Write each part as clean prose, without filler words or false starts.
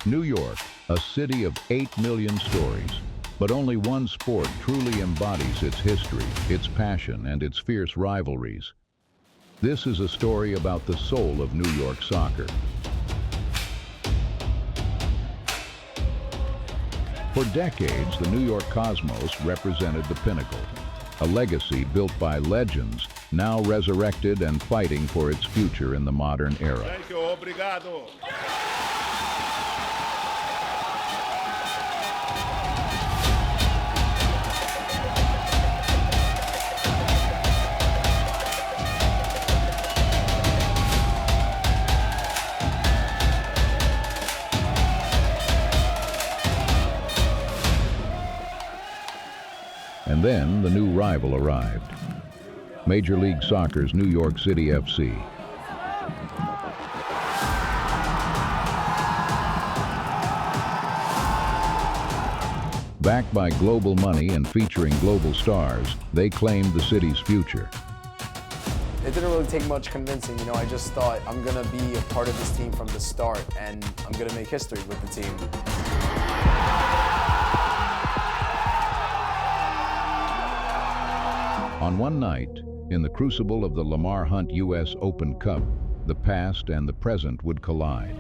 New York, a city of 8 million stories. But only one sport truly embodies its history, its passion, and its fierce rivalries. This is a story about the soul of New York soccer. For decades, the New York Cosmos represented the pinnacle, a legacy built by legends, now resurrected and fighting for its future in the modern era. Thank you, obrigado. And then the new rival arrived. Major League Soccer's New York City FC. Backed by global money and featuring global stars, they claimed the city's future. It didn't really take much convincing, you know, I just thought I'm gonna be a part of this team from the start and I'm gonna make history with the team. On one night, in the crucible of the Lamar Hunt U.S. Open Cup, the past and the present would collide.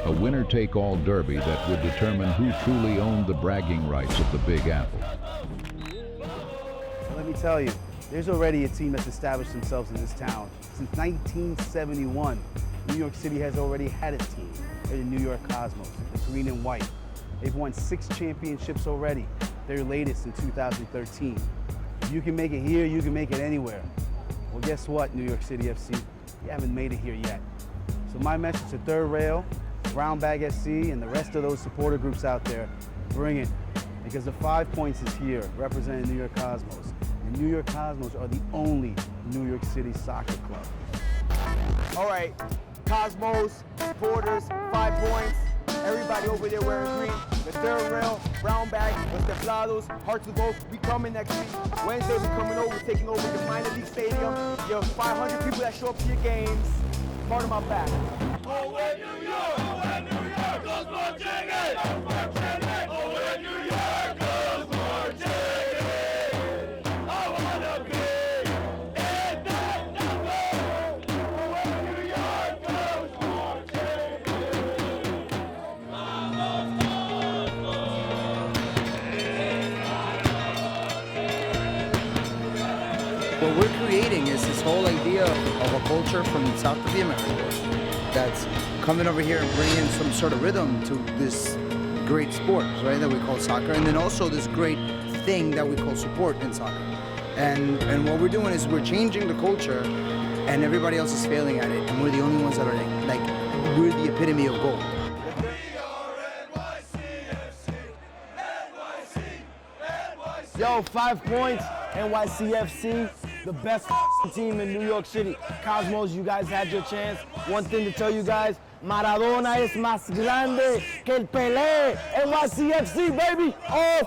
A winner-take-all derby that would determine who truly owned the bragging rights of the Big Apple. So let me tell you, there's already a team that's established themselves in this town. Since 1971, New York City has already had a team. They're the New York Cosmos, the green and white. They've won 6 championships already, their latest in 2013. If you can make it here, you can make it anywhere. Well, guess what, New York City FC? You haven't made it here yet. So my message to Third Rail, Brown Bag FC, and the rest of those supporter groups out there, bring it. Because the 5 Points is here, representing New York Cosmos. The New York Cosmos are the only New York City soccer club. All right, Cosmos, supporters, 5 Points, everybody over there wearing green, the Third Rail, Brown Bag, Los Teflados, Hearts of Oak, we coming next week. Wednesday we coming over, we're taking over the minor league stadium. You have 500 people that show up to your games. Part of my back. Oh, we're New York! Oh, we're New York! Cosmos Chicken! Oh, we're New York! Cosmos Chicken! I wanna be in that number! Oh, we're New York! Cosmos Chicken! What we're creating is this whole idea of a culture from south of the Americas that's coming over here and bringing some sort of rhythm to this great sport, right, that we call soccer, and then also this great thing that we call support in soccer. And what we're doing is we're changing the culture, and everybody else is failing at it, and we're the only ones that are like we're the epitome of gold. Yo, 5 Points, NYCFC, the best team in New York City. Cosmos, you guys had your chance. One thing to tell you guys, Maradona es más grande que el Pelé. NYCFC, baby. Oh,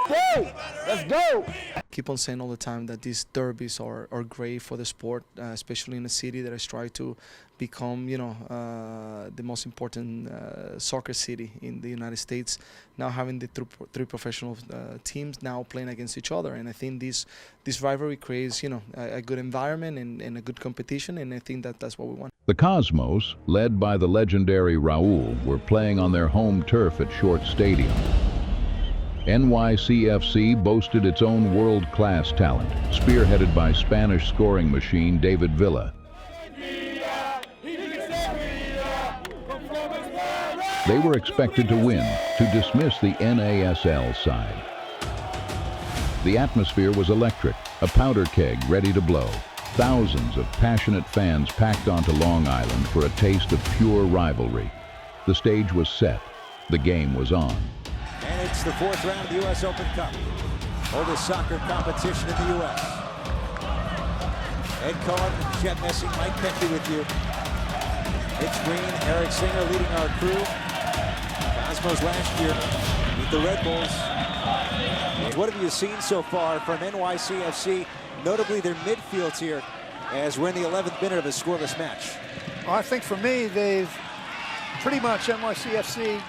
go. Let's go. Keep on saying all the time that these derbies are great for the sport, especially in a city that has tried to become, you know, the most important soccer city in the United States. Now having the three professional teams now playing against each other, and I think this rivalry creates, you know, a good environment and a good competition, and I think that's what we want. The Cosmos, led by the legendary Raul, were playing on their home turf at Short Stadium. NYCFC boasted its own world-class talent, spearheaded by Spanish scoring machine David Villa. They were expected to win, to dismiss the NASL side. The atmosphere was electric, a powder keg ready to blow. Thousands of passionate fans packed onto Long Island for a taste of pure rivalry. The stage was set. The game was on. And it's the 4th round of the U.S. Open Cup, oldest soccer competition in the U.S. Ed Cohen, Chet Messing, Mike Petke with you. Mitch Green, Eric Singer leading our crew. Cosmos last year with the Red Bulls. What have you seen so far from NYCFC, notably their midfields here, as we're in the 11th minute of a scoreless match? Well, I think for me, they've pretty much, NYCFC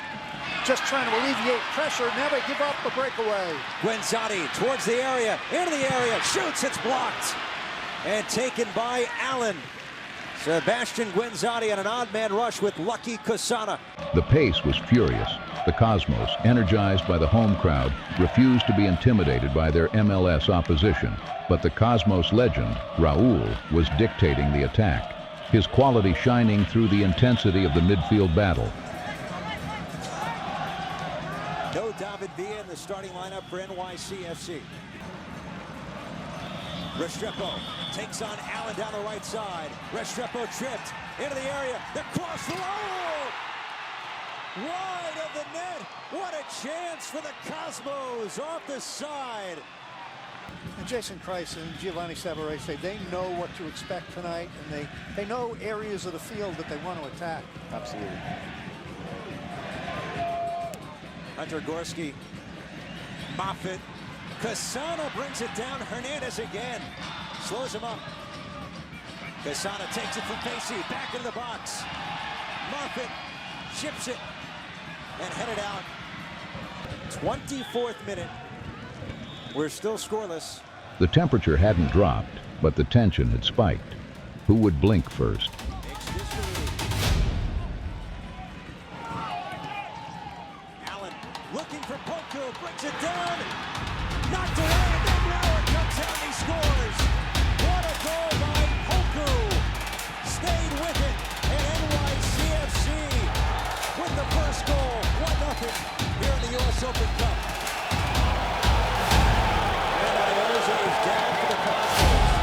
just trying to alleviate pressure. Now they give up the breakaway. Guenzati towards the area, into the area, shoots, it's blocked. And taken by Allen. Sebastian Guenzati on an odd man rush with Lucky Kasana. The pace was furious. The Cosmos, energized by the home crowd, refused to be intimidated by their MLS opposition. But the Cosmos legend, Raul, was dictating the attack, his quality shining through the intensity of the midfield battle. No David Villa in the starting lineup for NYCFC. Restrepo takes on Allen down the right side. Restrepo tripped into the area. The cross, oh! Wide of the net. What a chance for the Cosmos off the side. And Jason Kreis and Giovanni Savarese, they know what to expect tonight, and they know areas of the field that they want to attack. Absolutely. Hunter Gorski, Moffitt, Kasana brings it down. Hernandez again, slows him up. Kasana takes it from Pacey, back into the box. Moffitt chips it and headed out. 24th minute. We're still scoreless. The temperature hadn't dropped, but the tension had spiked. Who would blink first? Allen looking for Poku, brings it down. Knocked away, and then Lauer comes out and he scores. What a goal by Poku. Stayed with it, and NYCFC with the first goal, 1-0 here in the U.S. Open Cup. And Ioza is down for the Cosmos.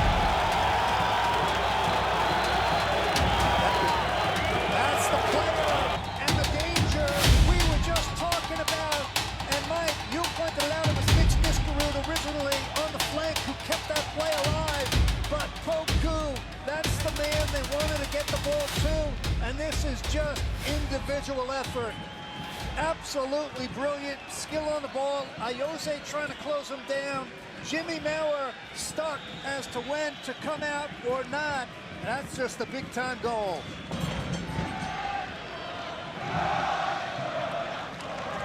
That's the player and the danger we were just talking about. And Mike, you pointed out it was Mitch Niskarud originally on the flank who kept that play alive. But Poku, that's the man they wanted to get the ball to. And this is just individual effort. Absolutely brilliant. Skill on the ball. Ioza trying to close him down. Jimmy Maurer stuck as to when to come out or not. That's just a big-time goal.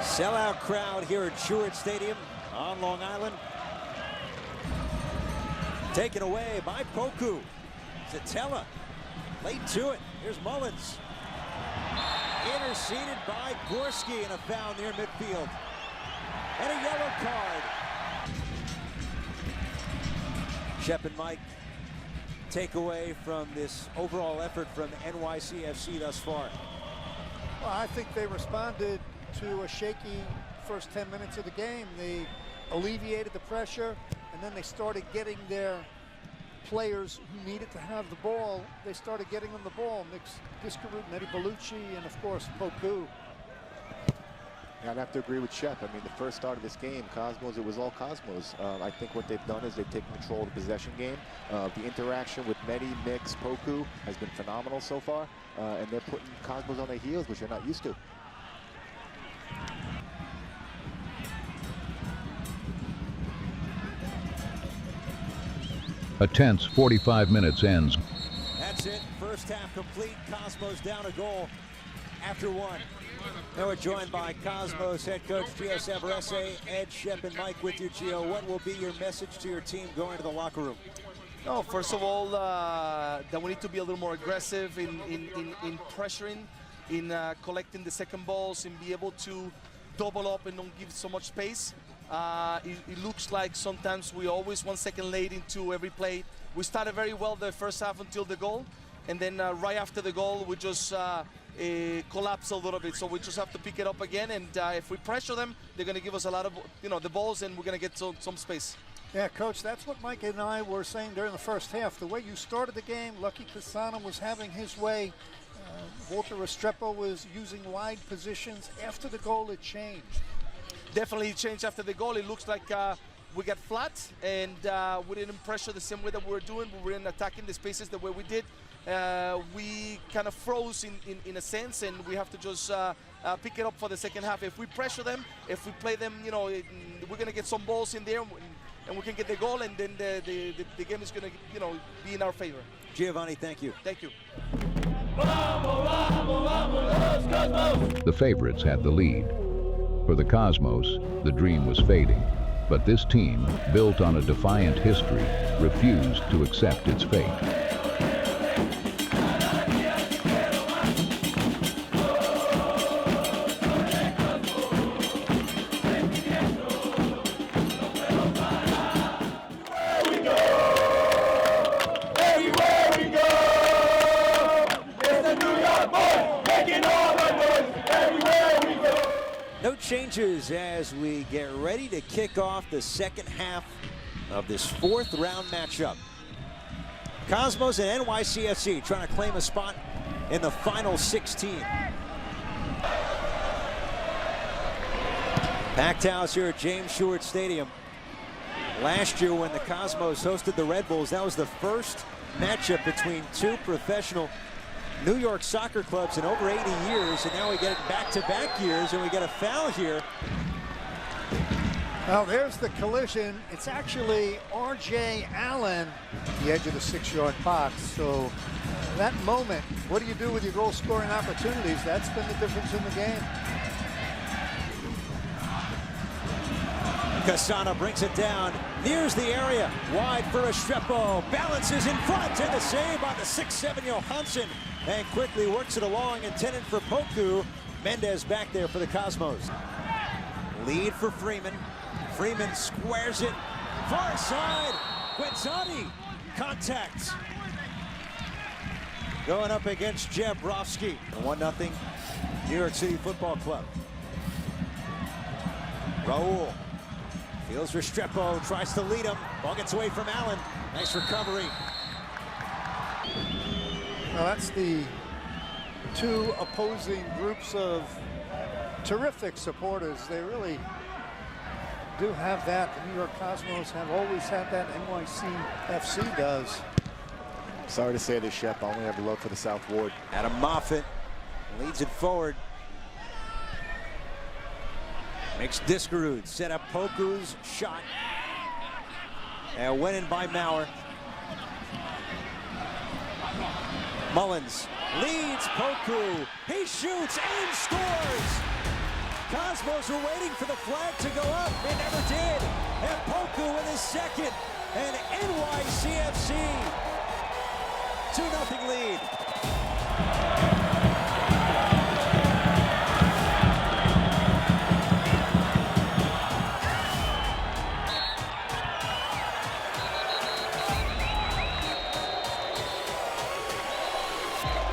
Sellout crowd here at Stewart Stadium on Long Island. Taken away by Poku. Zatella late to it. Here's Mullins. Interceded by Gorski and a foul near midfield. And a yellow card. Shep and Mike take away from this overall effort from NYCFC thus far. Well, I think they responded to a shaky first 10 minutes of the game. They alleviated the pressure, and then they started getting their players who needed to have the ball. They started getting them the ball. Mitch Niskarud, Nedi Bellucci, and of course Poku. Yeah, I'd have to agree with Shep. I mean, the first start of this game, Cosmos, it was all Cosmos. I think what they've done is they've taken control of the possession game. The interaction with Nedi, Mix, Poku has been phenomenal so far, and they're putting Cosmos on their heels, which they're not used to. A tense 45 minutes ends. That's it. First half complete. Cosmos down a goal after one. Now we're joined by Cosmos head coach Gio Savarese, Ed, Shep, and Mike with you, Gio. What will be your message to your team going to the locker room? No, first of all, that we need to be a little more aggressive in pressuring, in collecting the second balls, and be able to double up and don't give so much space. It looks like sometimes we always 1 second late into every play. We started very well the first half until the goal, and then right after the goal we just collapse a little bit. So we just have to pick it up again, and if we pressure them, they're going to give us a lot of the balls, and we're going to get some space. Yeah, Coach, that's what Mike and I were saying during the first half. The way you started the game, Lucky Kasana was having his way. Walter Restrepo was using wide positions. After the goal, it changed. Definitely changed after the goal. It looks like we got flat, and we didn't pressure the same way that we were doing. We weren't attacking the spaces the way we did. We kind of froze in a sense, and we have to just pick it up for the second half. If we pressure them, if we play them, we're going to get some balls in there, and we can get the goal, and then the game is going to be in our favor. Giovanni, thank you. Thank you. The favorites had the lead. For the Cosmos, the dream was fading, but this team, built on a defiant history, refused to accept its fate. No changes as we get ready to kick off the second half of this fourth round matchup. Cosmos and NYCFC trying to claim a spot in the final 16. Packed house here at James Stewart Stadium. Last year when the Cosmos hosted the Red Bulls, that was the first matchup between two professional New York soccer clubs in over 80 years, and now we get it back-to-back years, and we get a foul here. Well, there's the collision. It's actually R.J. Allen, the edge of the 6-yard box. So that moment, what do you do with your goal-scoring opportunities? That's been the difference in the game. Casana brings it down, nears the area, wide for Restrepo, balances in front, and the save by the 6'7" Johansson, and quickly works it along, intended for Poku. Mendez back there for the Cosmos. Lead for Freeman. Freeman squares it, far side, Guenzati, contact. Going up against Jabrowski. 1-0, New York City Football Club. Raul. Feels Restrepo, tries to lead him. Ball gets away from Allen. Nice recovery. Well, that's the two opposing groups of terrific supporters. They really do have that. The New York Cosmos have always had that. NYCFC does. Sorry to say this, Shep. I only have love for the South Ward. Adam Moffitt leads it forward. Makes Diskerud set up Poku's shot. And went in by Maurer. Mullins leads Poku. He shoots and scores. Cosmos were waiting for the flag to go up. It never did. And Poku with his second. And NYCFC 2-0 lead.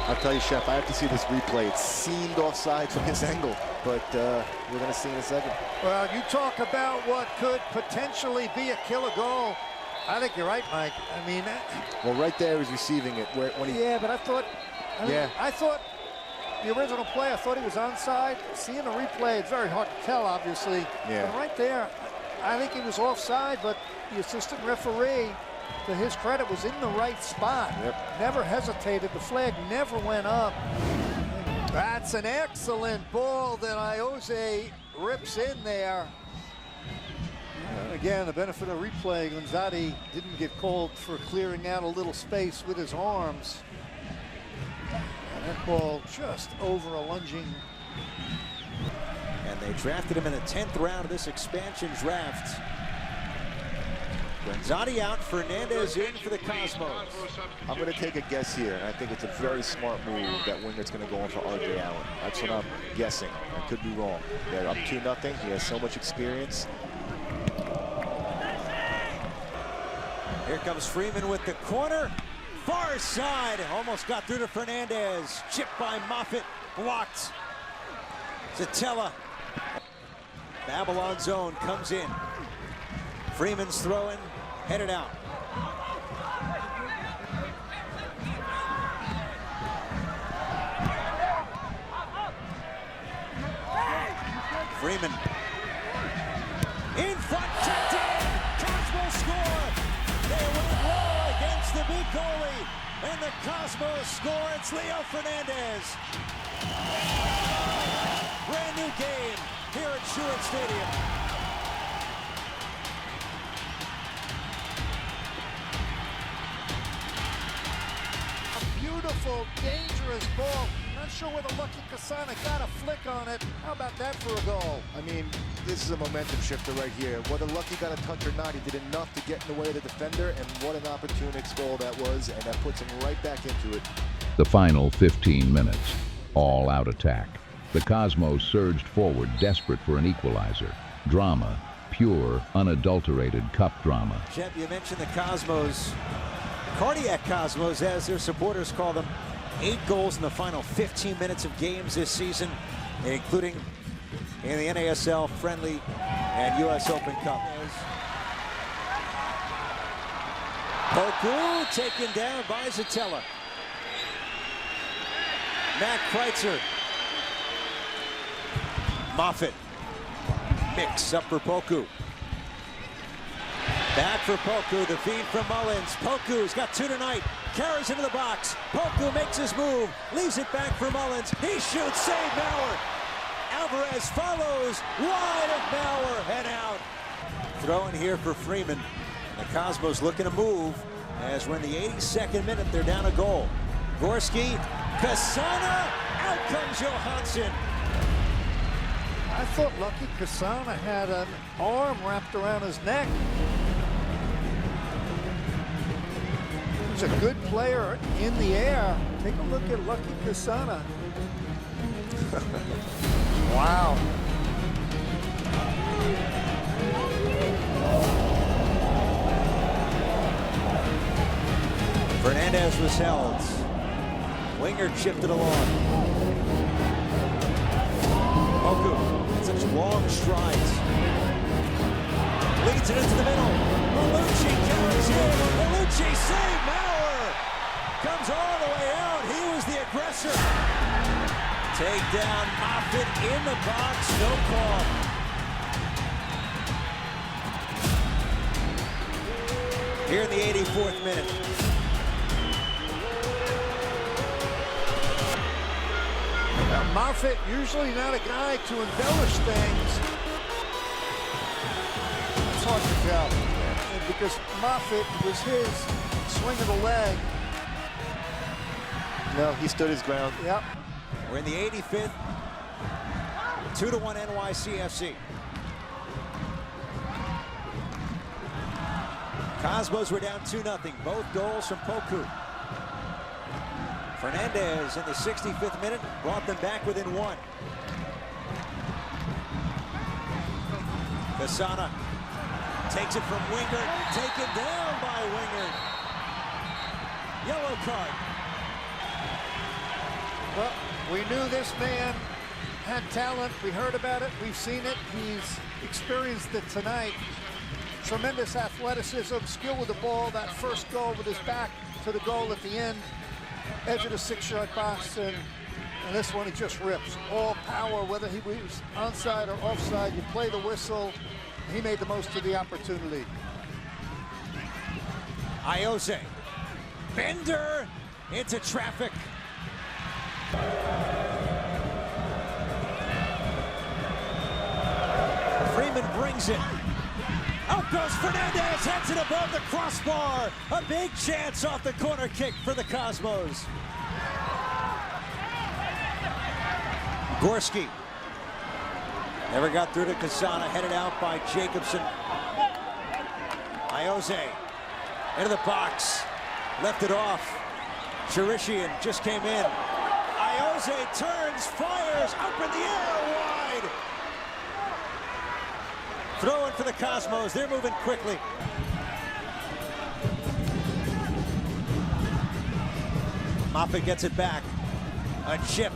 I'll tell you, Chef, I have to see this replay. It seemed offside from his angle, but we're going to see in a second. Well, you talk about what could potentially be a killer goal. I think you're right, Mike. I mean, well, right there is receiving it. Yeah, but I thought the original play, I thought he was onside. Seeing the replay, it's very hard to tell, obviously. Yeah. But right there, I think he was offside, but the assistant referee, to his credit, was in the right spot. Yep. Never hesitated. The flag never went up. That's an excellent ball that Iose rips in there. Again, the benefit of replay, Guenzati didn't get called for clearing out a little space with his arms. And that ball just over a lunging. And they drafted him in the 10th round of this expansion draft. Guenzati out, Fernandez in for the Cosmos. I'm going to take a guess here, and I think it's a very smart move that Wingert's going to go in for R.J. Allen. That's what I'm guessing. I could be wrong. They're up 2-0. He has so much experience. Here comes Freeman with the corner. Far side, almost got through to Fernandez. Chipped by Moffitt, blocked. Zatella. Babylon zone comes in. Freeman's throwing, headed out. Freeman. In front, checked in. Cosmos score. They went low against the big goalie. And the Cosmos score. It's Leo Fernandez. Brand new game here at Stewart Stadium. Beautiful, dangerous ball. I'm not sure whether Lucky Kasana got a flick on it. How about that for a goal? I mean, this is a momentum shifter right here. Whether Lucky got a touch or not, he did enough to get in the way of the defender, and what an opportunistic goal that was, and that puts him right back into it. The final 15 minutes, all-out attack. The Cosmos surged forward, desperate for an equalizer. Drama, pure, unadulterated cup drama. Jeb, you mentioned the Cosmos, Cardiac Cosmos, as their supporters call them. 8 goals in the final 15 minutes of games this season, including in the NASL Friendly and U.S. Open Cup. Poku taken down by Zatella. Matt Kreitzer. Moffitt. Mix up for Poku. Back for Poku, the feed from Mullins. Poku's got 2 tonight. Carries into the box. Poku makes his move. Leaves it back for Mullins. He shoots, save Mauer. Alvarez follows. Wide of Mauer and out. Throw in here for Freeman. The Cosmos looking to move as we're in the 82nd minute. They're down a goal. Gorski, Kasana, out comes Johansson. I thought Lucky Kasana had an arm wrapped around his neck. He's a good player in the air. Take a look at Lucky Kasana. Wow. Fernandez was held. Winger chipped it along. Poku, such long strides. Leads it into the middle. Malucci carries in. Malucci save Mauer. Comes all the way out. He was the aggressor. Take down Moffitt in the box. No call. Here in the 84th minute. Now, Moffitt, usually not a guy to embellish things. It's hard to tell. And because Moffitt was his swing of the leg. No, he stood his ground. Yep. We're in the 85th. 2-1 NYCFC. Cosmos were down 2-0. Both goals from Poku. Fernandez in the 65th minute brought them back within 1. Kasana takes it from Winger, taken down by Winger. Yellow card. Well, we knew this man had talent. We heard about it. We've seen it. He's experienced it tonight. Tremendous athleticism, skill with the ball. That first goal with his back to the goal at the end. Edge of the 6-yard box, and this one he just rips. All power, whether he was onside or offside, you play the whistle. He made the most of the opportunity. Iose. Bender into traffic. Freeman brings it. Out goes Fernandez, heads it above the crossbar. A big chance off the corner kick for the Cosmos. Gorski. Never got through to Kasana, headed out by Jacobson. Iose into the box, left it off. Chirishian just came in. Iose turns, fires, up in the air, wide. Throw in for the Cosmos. They're moving quickly. Moffitt gets it back. A chip.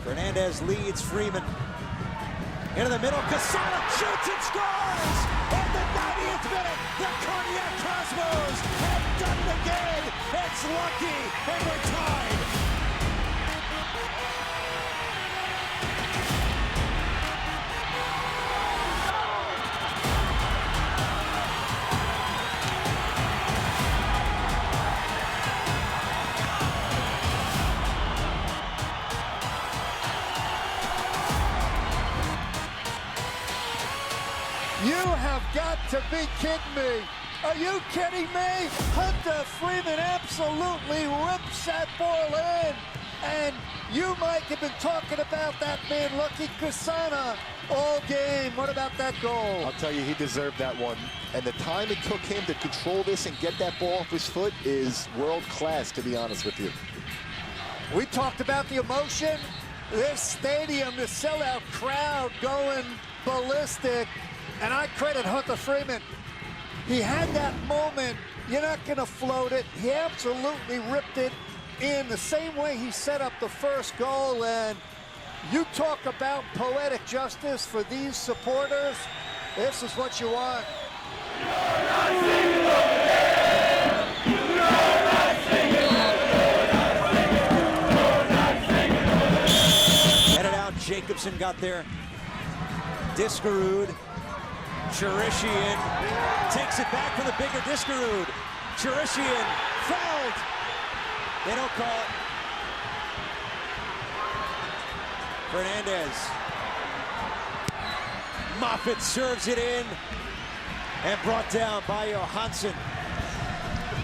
Fernandez leads Freeman. Into the middle. Kasana shoots and scores! At the 90th minute, the Cardiac Cosmos have done it again. It's Lucky, and we're tied. You have got to be kidding me. Are you kidding me? Hunter Freeman absolutely rips that ball in. And you, Mike, have been talking about that man, Lucky Kasana, all game. What about that goal? I'll tell you, he deserved that one. And the time it took him to control this and get that ball off his foot is world class, to be honest with you. We talked about the emotion. This stadium, the sellout crowd going ballistic. And I credit Hunter Freeman. He had that moment. You're not going to float it. He absolutely ripped it in the same way he set up the first goal. And you talk about poetic justice for these supporters. This is what you want. Headed out, Jacobson got there. Diskerud, Chirishian takes it back for the bigger Diskerud. Chirishian fouled. They don't call it. Fernandez. Moffitt serves it in and brought down by Johansson.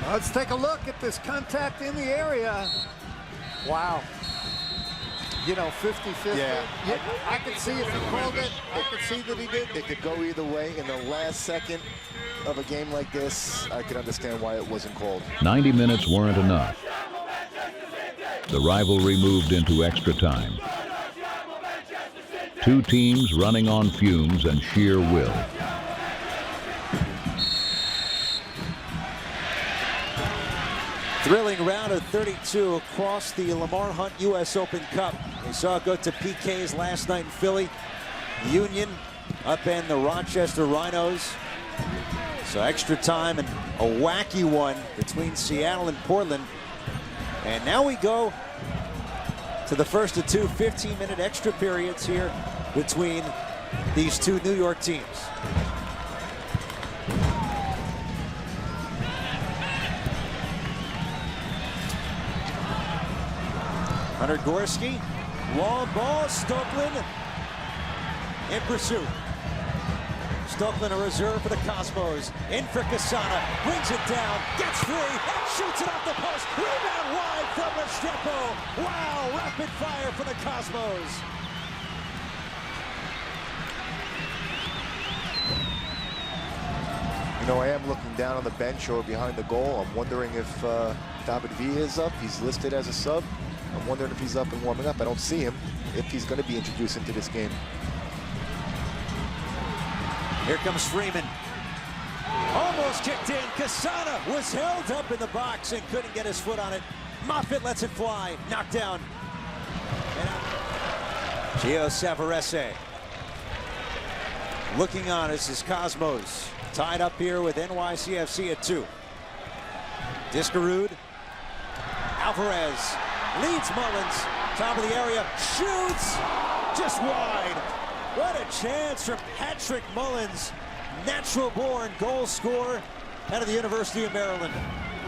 Let's take a look at this contact in the area. Wow. You know, 50-50. Yeah. I could see if he called it. I could see that he did. It could go either way. In the last second of a game like this, I could understand why it wasn't called. 90 minutes weren't enough. The rivalry moved into extra time. Two teams running on fumes and sheer will. Thrilling round of 32 across the Lamar Hunt U.S. Open Cup. We saw it go to PKs last night in Philly. Union upend the Rochester Rhinos. So extra time and a wacky one between Seattle and Portland. And now we go to the first of two 15-minute extra periods here between these two New York teams. Hunter Gorski, long ball, Stokeland in pursuit. Stokeland a reserve for the Cosmos. In for Kasana, brings it down, gets free, and shoots it off the post. Rebound wide from Restrepo. Wow, rapid fire for the Cosmos. You know, I am looking down on the bench or behind the goal. I'm wondering if David Villa is up. He's listed as a sub. I'm wondering if he's up and warming up. I don't see him, if he's going to be introduced into this game. Here comes Freeman. Almost kicked in. Kasana was held up in the box and couldn't get his foot on it. Moffitt lets it fly. Knocked down. Gio Savarese. Looking on as his Cosmos. Tied up here with NYCFC at 2. Diskerud. Alvarez leads Mullins. Top of the area. Shoots. Just wide. What a chance from Patrick Mullins. Natural-born goal scorer out of the University of Maryland.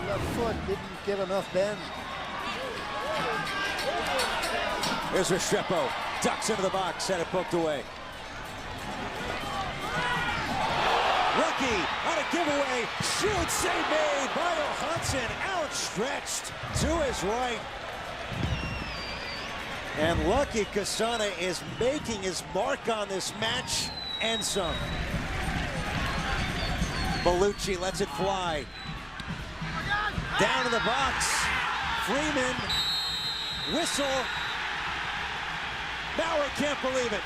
Left foot didn't get enough bend. Here's Restrepo. Ducks into the box. Had it poked away. Lucky on a giveaway. Shoot, save made by Johansson. Outstretched to his right. And Lucky Kasana is making his mark on this match and some. Bellucci lets it fly. Down in the box. Freeman. Whistle. Bauer can't believe it.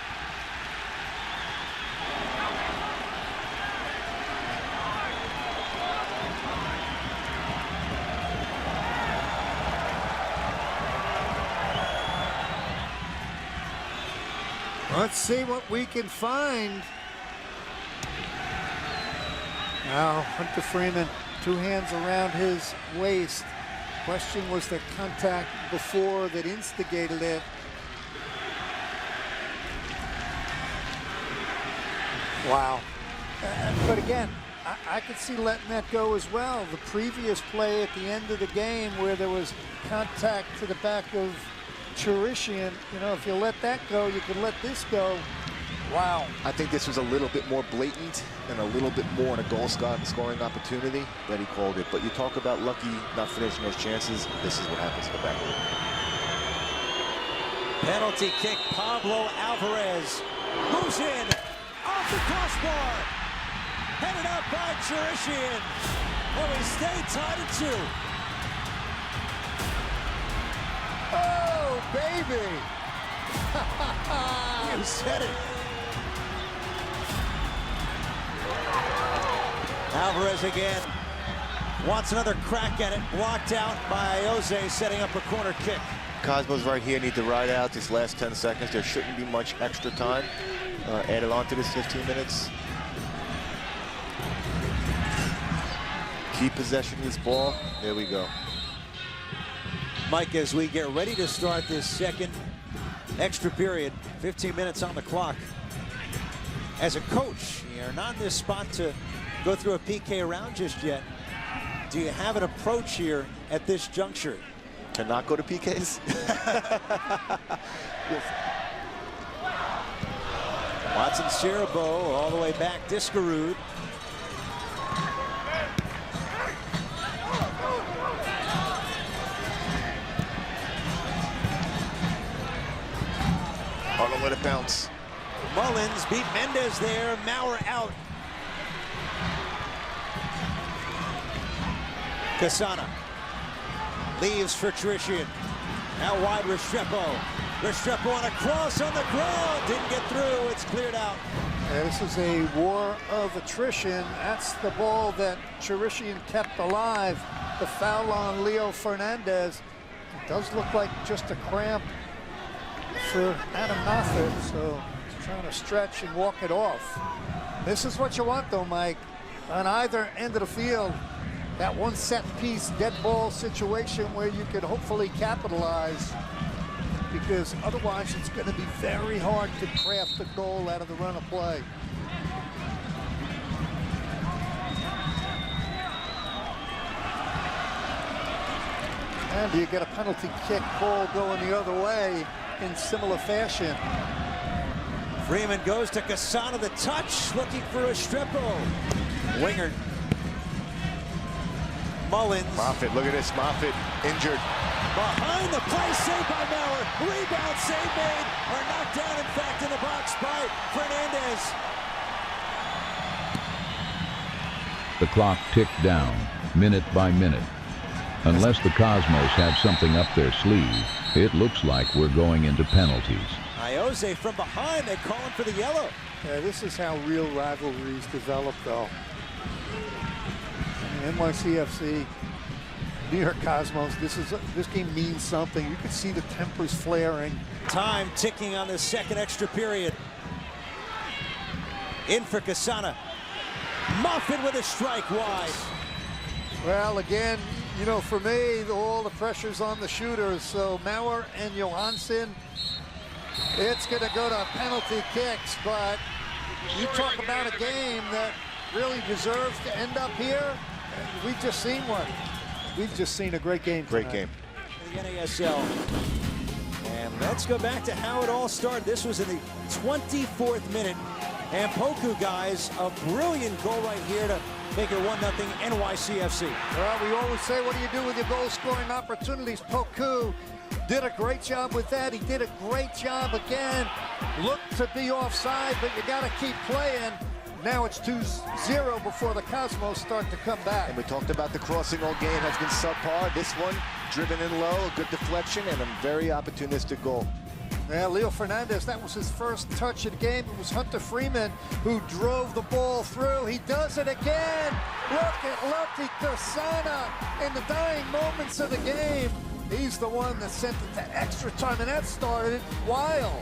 Let's see what we can find. Now, Hunter Freeman, 2 hands around his waist. Question was the contact before that instigated it. Wow. But again, I could see letting that go as well. The previous play at the end of the game where there was contact to the back of Chirishian, you know, if you let that go, you can let this go. Wow. I think this was a little bit more blatant and a little bit more on a goal scoring opportunity that he called it. But you talk about Lucky not finishing those chances, this is what happens in the back of it. Penalty kick, Pablo Alvarez moves in, off the crossbar, headed up by Chirishian, and we stay tied at 2. Oh, baby! You said it. Alvarez again, wants another crack at it, blocked out by Jose, setting up a corner kick. Cosmos right here need to ride out this last 10 seconds. There shouldn't be much extra time added on to this 15 minutes. Keep possession of this ball. There we go. Mike, as we get ready to start this second extra period, 15 minutes on the clock. As a coach, you're not in this spot to go through a PK round just yet. Do you have an approach here at this juncture? To not go to PKs? Watson Cirabo all the way back, Discarud. Oh, don't let it bounce. Mullins beat Mendez there, Maurer out. Casana leaves for Chirishian. Out wide, Restrepo. Restrepo on a cross on the ground. Didn't get through. It's cleared out. Yeah, this is a war of attrition. That's the ball that Chirishian kept alive. The foul on Leo Fernandez. It does look like just a cramp for Adam Moffett, so he's trying to stretch and walk it off. This is what you want, though, Mike. On either end of the field, that one set piece dead ball situation where you could hopefully capitalize, because otherwise it's going to be very hard to craft a goal out of the run of play. And you get a penalty kick call going the other way in similar fashion. Freeman goes to Casana, the touch, looking for Restrepo. Winger. Mullins. Moffett, look at this. Moffett injured. Behind the play, saved by Maurer. Rebound, save made, or knocked down, in fact, in the box by Fernandez. The clock ticked down, minute by minute. Unless the Cosmos have something up their sleeve, it looks like we're going into penalties. Iose from behind, they call him for the yellow. Yeah, this is how real rivalries develop, though. NYCFC, New York Cosmos, this game means something. You can see the tempers flaring. Time ticking on the second extra period. In for Casana. Muffin with a strike wide. Well, again, you know, for me, all the pressure's on the shooters. So Maurer and Johansson, it's going to go to penalty kicks. But you talk about a game that really deserves to end up here. We've just seen one. We've just seen a great game tonight. Great game. The NASL. And let's go back to how it all started. This was in the 24th minute. And Poku, guys, a brilliant goal right here to make it 1-0 NYCFC. Well, we always say, what do you do with your goal-scoring opportunities? Poku did a great job with that. He did a great job again. Looked to be offside, but you got to keep playing. Now it's 2-0 before the Cosmos start to come back. And we talked about the crossing all game has been subpar. This one, driven in low, a good deflection, and a very opportunistic goal. Yeah, Leo Fernandez, that was his first touch of the game. It was Hunter Freeman who drove the ball through. He does it again. Look at Lucky Casana in the dying moments of the game. He's the one that sent it to extra time, and that started wild.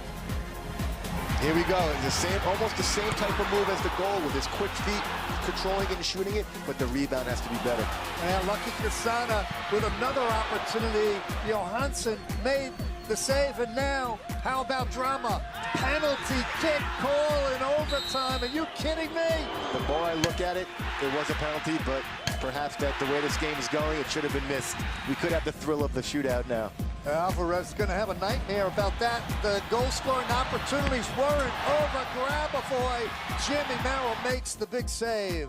Here we go. The same, almost the same type of move as the goal, with his quick feet controlling it and shooting it, but the rebound has to be better. And Lucky Casana with another opportunity. Johansson made the save, and now, how about drama? Penalty kick call in overtime. Are you kidding me? The more I look at it, it was a penalty, but perhaps that the way this game is going, it should have been missed. We could have the thrill of the shootout now. Alvarez is going to have a nightmare about that. The goal-scoring opportunities weren't over. Grab-a-boy. Jimmy Merrill makes the big save.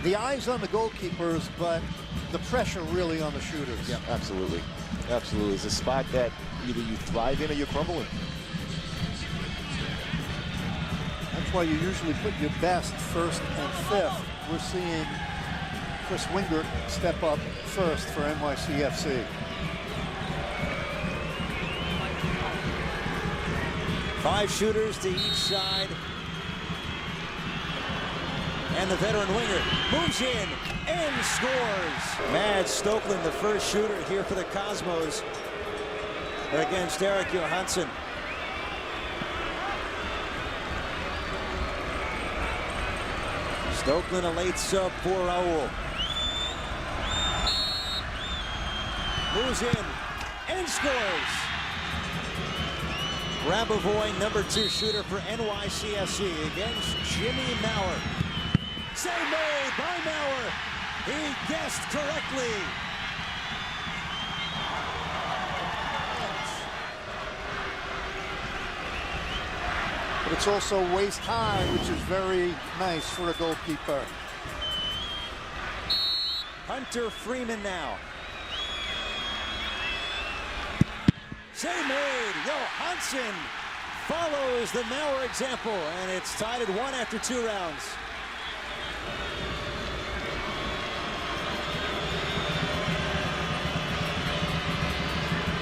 the eyes on the goalkeepers, but the pressure really on the shooters. Yeah, absolutely. Absolutely. It's a spot that either you thrive in or you crumble in. That's why you usually put your best first and fifth. We're seeing Chris Wingert step up first for NYCFC. Five shooters to each side. And the veteran winger moves in and scores. Mads Stokeland, the first shooter here for the Cosmos against Erik Johansson. Stokeland, a late sub for Raul. Moves in and scores. Rabovoy, number 2 shooter for NYCFC against Jimmy Maurer. Save made by Maurer. He guessed correctly. But it's also waist high, which is very nice for a goalkeeper. Hunter Freeman now. Save made. Johansson follows the Maurer example, and it's tied at 1 after 2 rounds.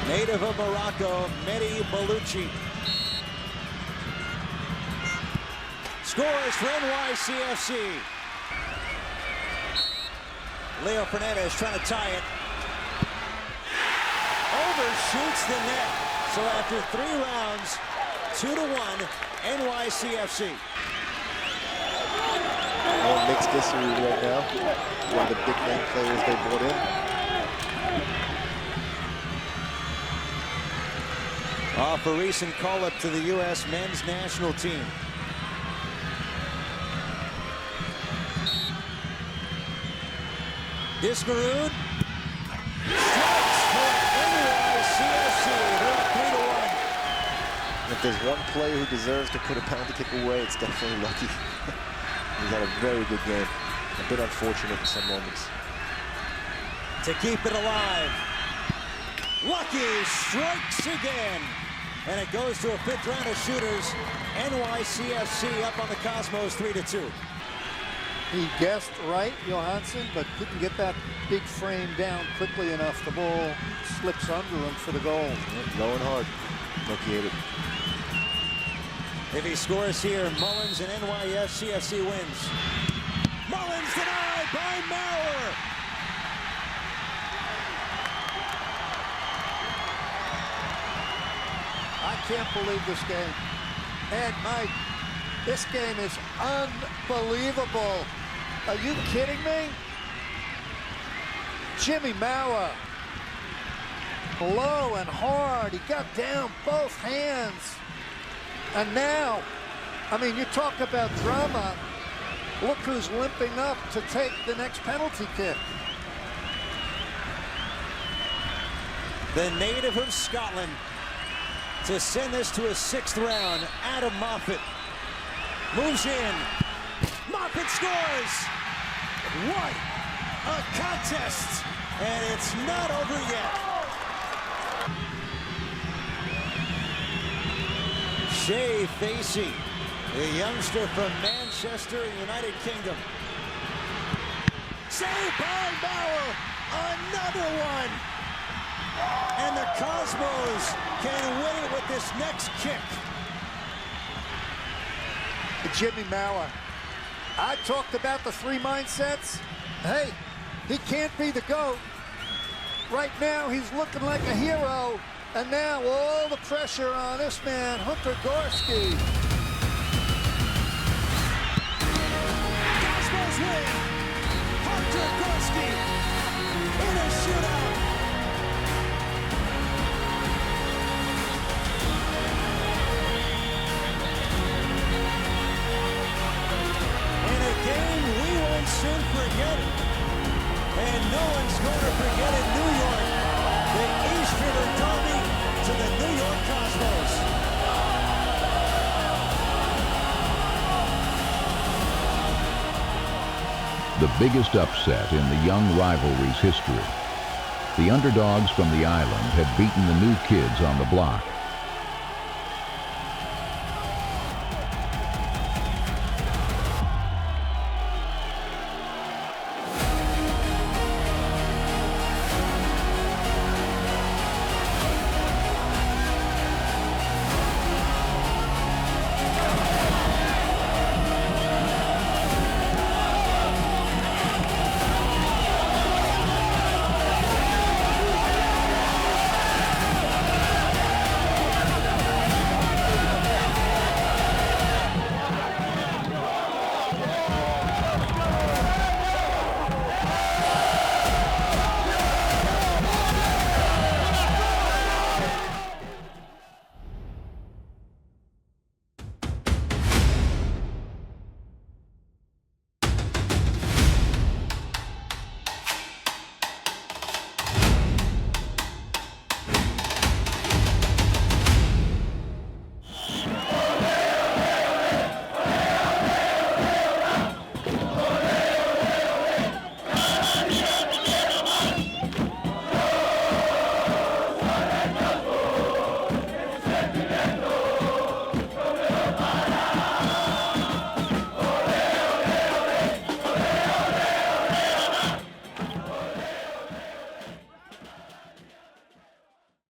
Native of Morocco, Mehdi Bellucci. Scores for NYCFC. Leo Fernandez trying to tie it. Overshoots the net. So after 3 rounds, 2-1, NYCFC. All mixed history right now. One of the big name players they brought in. Off a recent call-up to the U.S. men's national team. Diskerud strikes for NYCFC. They're up 3-1. If there's one player who deserves to put a penalty kick away, it's definitely Lucky. He's had a very good game. A bit unfortunate in some moments. To keep it alive. Lucky strikes again. And it goes to a 5th round of shooters. NYCFC up on the Cosmos 3-2. He guessed right, Johansson, but couldn't get that big frame down quickly enough. The ball slips under him for the goal. Low and hard. Lucky it. If he scores here, Mullins and NYCFC wins. Mullins denied by Maurer. I can't believe this game. And Mike, this game is unbelievable. Are you kidding me? Jimmy Maurer, low and hard. He got down both hands. And now, I mean, you talk about drama. Look who's limping up to take the next penalty kick. The native of Scotland to send this to a 6th round. Adam Moffat moves in. Moffat scores. What a contest. And it's not over yet. Shea Facey, the youngster from Manchester, United Kingdom. Saved by Maurer. Another one. And the Cosmos can win it with this next kick. Jimmy Maurer. I talked about the 3 mindsets. Hey, he can't be the GOAT. Right now, he's looking like a hero. And now all the pressure on this man, Hunter Gorski. Cosmos win. Hunter Gorski in a shootout. In a game we won't soon forget. And no one's going to forget in New York. The East River Derby to the New York Cosmos. the biggest upset in the young rivalry's history. The underdogs from the island had beaten the new kids on the block,